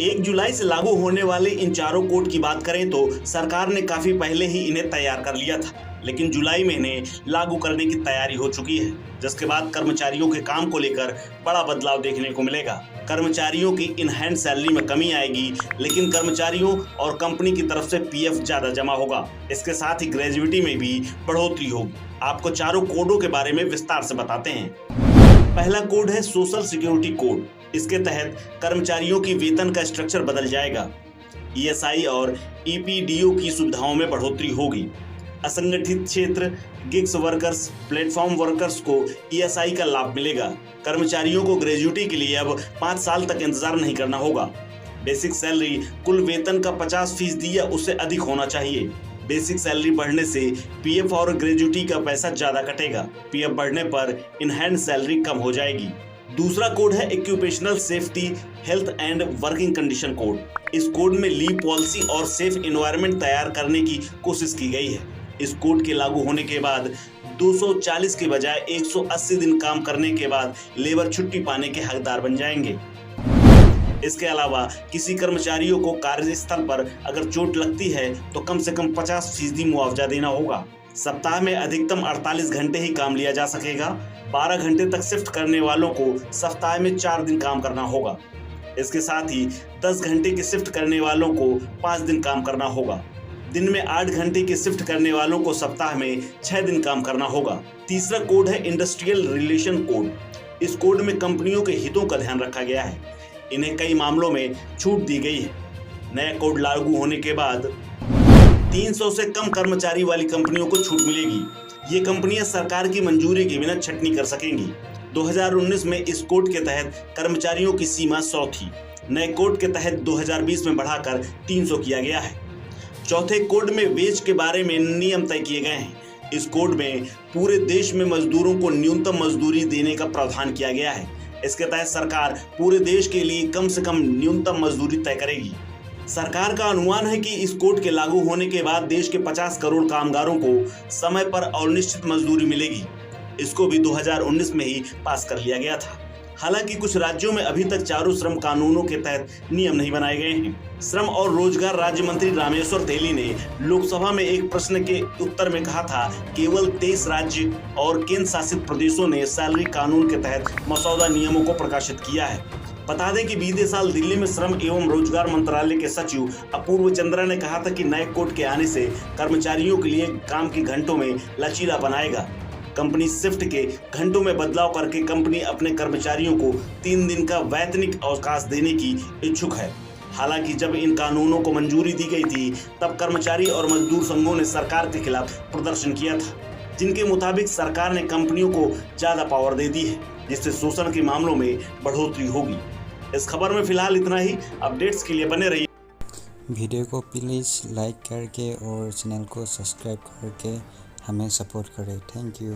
1 जुलाई से लागू होने वाले इन चारों कोड की बात करें तो सरकार ने काफी पहले ही इन्हें तैयार कर लिया था, लेकिन जुलाई में इन्हें लागू करने की तैयारी हो चुकी है, जिसके बाद कर्मचारियों के काम को लेकर बड़ा बदलाव देखने को मिलेगा। कर्मचारियों की इन हैंड सैलरी में कमी आएगी, लेकिन कर्मचारियों और कंपनी की तरफ से पीएफ ज्यादा जमा होगा। इसके साथ ही ग्रेजुइटी में भी बढ़ोतरी होगी। आपको चारों कोडों के बारे में विस्तार से बताते हैं। पहला कोड है सोशल सिक्योरिटी कोड। इसके तहत कर्मचारियों की वेतन का स्ट्रक्चर बदल जाएगा। ईएसआई और ईपीडीओ की सुविधाओं में बढ़ोतरी होगी। असंगठित क्षेत्र, गिग्स वर्कर्स, प्लेटफॉर्म वर्कर्स को ईएसआई का लाभ मिलेगा। कर्मचारियों को ग्रेजुइटी के लिए अब 5 साल तक इंतजार नहीं करना होगा। बेसिक सैलरी कुल वेतन का 50% या उससे अधिक होना चाहिए। बेसिक सैलरी बढ़ने से पीएफ और ग्रेजुइटी का पैसा ज्यादा कटेगा। पीएफ बढ़ने पर इन हैंड सैलरी कम हो जाएगी। दूसरा कोड है occupational safety, health and working condition code. इस कोड में लीव पॉलिसी और सेफ एनवायरनमेंट तैयार करने की कोशिश की गई है। इस कोड के लागू होने के बाद 240 के बजाय 180 दिन काम करने के बाद लेबर छुट्टी पाने के हकदार बन जाएंगे। इसके अलावा किसी कर्मचारियों को कार्यस्थल पर अगर चोट लगती है तो कम से कम 50% मुआवजा देना होगा। सप्ताह में अधिकतम 48 घंटे ही काम लिया जा सकेगा। 12 घंटे तक शिफ्ट करने वालों को सप्ताह में 4 दिन काम करना होगा। इसके साथ ही 10 घंटे की शिफ्ट करने वालों को 5 दिन काम करना होगा। दिन में 8 घंटे की शिफ्ट करने वालों को सप्ताह में 6 दिन काम करना होगा। तीसरा कोड है इंडस्ट्रियल रिलेशन कोड। इस कोड में कंपनियों के हितों का ध्यान रखा गया है। इन्हें कई मामलों में छूट दी गई है। नया कोड लागू होने के बाद 300 से कम कर्मचारी वाली कंपनियों को छूट मिलेगी। ये कंपनियां सरकार की मंजूरी के बिना छटनी कर सकेंगी। 2019 में इस कोड के तहत कर्मचारियों की सीमा 100 थी। नए कोड के तहत 2020 में बढ़ाकर 300 किया गया है। चौथे कोड में वेज के बारे में नियम तय किए गए हैं। इस कोड में पूरे देश में मजदूरों को न्यूनतम मजदूरी देने का प्रावधान किया गया है। इसके तहत सरकार पूरे देश के लिए कम से कम न्यूनतम मजदूरी तय करेगी। सरकार का अनुमान है कि इस कोड के लागू होने के बाद देश के 50 करोड़ कामगारों को समय पर और निश्चित मजदूरी मिलेगी। इसको भी 2019 में ही पास कर लिया गया था। हालांकि कुछ राज्यों में अभी तक चारों श्रम कानूनों के तहत नियम नहीं बनाए गए हैं। श्रम और रोजगार राज्य मंत्री रामेश्वर तेली ने लोकसभा में एक प्रश्न के उत्तर में कहा था, केवल 23 राज्य और केंद्र शासित प्रदेशों ने सैलरी कानून के तहत मसौदा नियमों को प्रकाशित किया है। बता दें कि बीते साल दिल्ली में श्रम एवं रोजगार मंत्रालय के सचिव अपूर्व चंद्रा ने कहा था कि नए कोड के आने से कर्मचारियों के लिए काम के घंटों में लचीलापन आएगा। कंपनी शिफ्ट के घंटों में बदलाव करके कंपनी अपने कर्मचारियों को 3 दिन का वैतनिक अवकाश देने की इच्छुक है। हालांकि जब इन कानूनों को मंजूरी दी गई थी तब कर्मचारी और मजदूर संघों ने सरकार के खिलाफ प्रदर्शन किया था, जिनके मुताबिक सरकार ने कंपनियों को ज्यादा पावर दे दी है, जिससे शोषण के मामलों में बढ़ोतरी होगी। इस खबर में फिलहाल इतना ही। अपडेट्स के लिए बने रहिए। वीडियो को प्लीज़ लाइक करके और चैनल को सब्सक्राइब करके हमें सपोर्ट करें। Thank you.